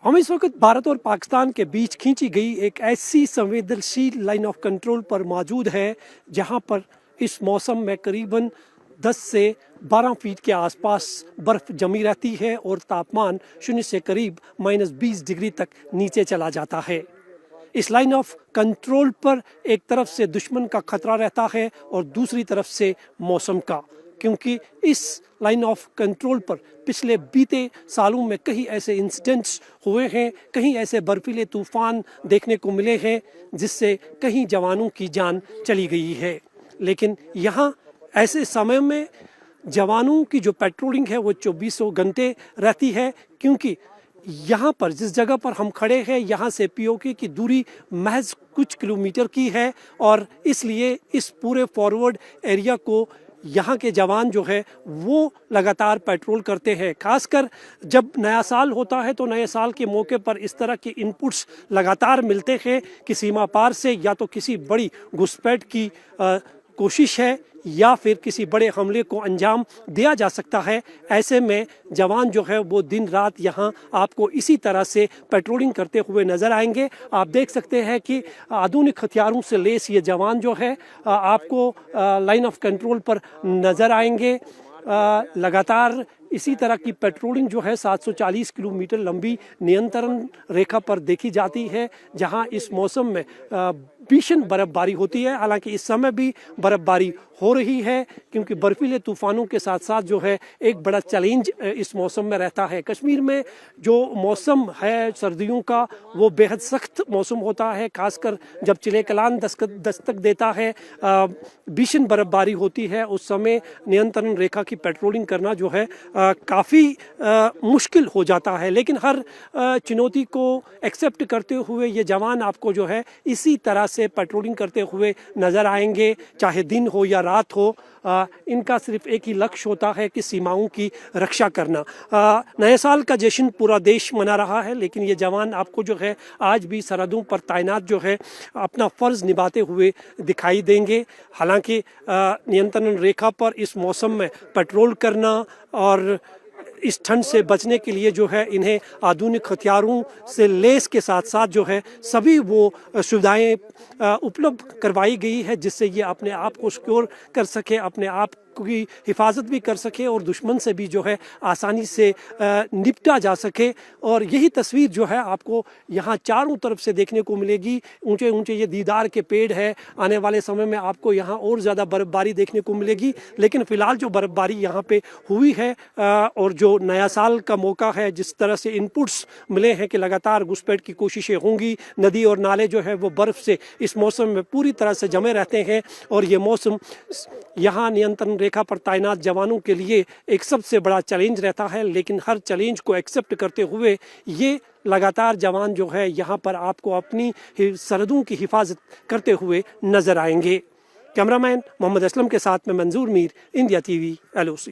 हम इस वक्त भारत और पाकिस्तान के बीच खींची गई एक ऐसी संवेदनशील लाइन ऑफ कंट्रोल पर मौजूद है जहां पर इस मौसम में करीबन 10 से 12 फीट के आसपास बर्फ़ जमी रहती है और तापमान शून्य से करीब -20 डिग्री तक नीचे चला जाता है। इस लाइन ऑफ कंट्रोल पर एक तरफ से दुश्मन का खतरा रहता है और दूसरी तरफ से मौसम का, क्योंकि इस लाइन ऑफ कंट्रोल पर पिछले बीते सालों में कई ऐसे इंसिडेंट्स हुए हैं, कहीं ऐसे बर्फीले तूफान देखने को मिले हैं जिससे कई जवानों की जान चली गई है। लेकिन यहाँ ऐसे समय में जवानों की जो पेट्रोलिंग है वो 24 घंटे रहती है, क्योंकि यहाँ पर जिस जगह पर हम खड़े हैं यहाँ से पीओके की दूरी महज कुछ किलोमीटर की है और इसलिए इस पूरे फॉरवर्ड एरिया को यहाँ के जवान जो है वो लगातार पेट्रोल करते हैं। खासकर जब नया साल होता है तो नए साल के मौके पर इस तरह के इनपुट्स लगातार मिलते हैं कि सीमा पार से या तो किसी बड़ी घुसपैठ की कोशिश है या फिर किसी बड़े हमले को अंजाम दिया जा सकता है। ऐसे में जवान जो है वो दिन रात यहाँ आपको इसी तरह से पेट्रोलिंग करते हुए नज़र आएंगे। आप देख सकते हैं कि आधुनिक हथियारों से लेस ये जवान जो है आपको लाइन ऑफ कंट्रोल पर नज़र आएंगे। लगातार इसी तरह की पेट्रोलिंग जो है 740 किलोमीटर लंबी नियंत्रण रेखा पर देखी जाती है, जहां इस मौसम में भीषण बर्फबारी होती है। हालांकि इस समय भी बर्फबारी हो रही है, क्योंकि बर्फीले तूफानों के साथ साथ जो है एक बड़ा चैलेंज इस मौसम में रहता है। कश्मीर में जो मौसम है सर्दियों का वो बेहद सख्त मौसम होता है, खासकर जब चिले कलान दस्तक देता है, भीषण बर्फबारी होती है, उस समय नियंत्रण रेखा की पेट्रोलिंग करना जो है काफ़ी मुश्किल हो जाता है। लेकिन हर चुनौती को एक्सेप्ट करते हुए ये जवान आपको जो है इसी तरह से पेट्रोलिंग करते हुए नज़र आएंगे, चाहे दिन हो या रात हो। इनका सिर्फ एक ही लक्ष्य होता है कि सीमाओं की रक्षा करना। नए साल का जश्न पूरा देश मना रहा है, लेकिन ये जवान आपको जो है आज भी सरहदों पर तैनात जो है अपना फ़र्ज़ निभाते हुए दिखाई देंगे। हालांकि नियंत्रण रेखा पर इस मौसम में पेट्रोल करना और इस ठंड से बचने के लिए जो है इन्हें आधुनिक हथियारों से लेस के साथ साथ जो है सभी वो सुविधाएं उपलब्ध करवाई गई है जिससे ये अपने आप को सिक्योर कर सके, अपने आप की हिफाजत भी कर सके और दुश्मन से भी जो है आसानी से निपटा जा सके। और यही तस्वीर जो है आपको यहाँ चारों तरफ से देखने को मिलेगी। ऊंचे ऊंचे ये दीदार के पेड़ है, आने वाले समय में आपको यहाँ और ज़्यादा बर्फबारी देखने को मिलेगी। लेकिन फ़िलहाल जो बर्फबारी यहाँ पे हुई है और जो नया साल का मौका है, जिस तरह से इनपुट्स मिले हैं कि लगातार घुसपैठ की कोशिशें होंगी, नदी और नाले जो है वो बर्फ़ से इस मौसम में पूरी तरह से जमे रहते हैं और ये मौसम यहाँ नियंत्रण रेखा पर तैनात जवानों के लिए एक सबसे बड़ा चैलेंज रहता है। लेकिन हर चैलेंज को एक्सेप्ट करते हुए ये लगातार जवान जो है यहाँ पर आपको अपनी सरहदों की हिफाजत करते हुए नजर आएंगे। कैमरामैन मोहम्मद असलम के साथ में मंजूर मीर, इंडिया टीवी, LOC।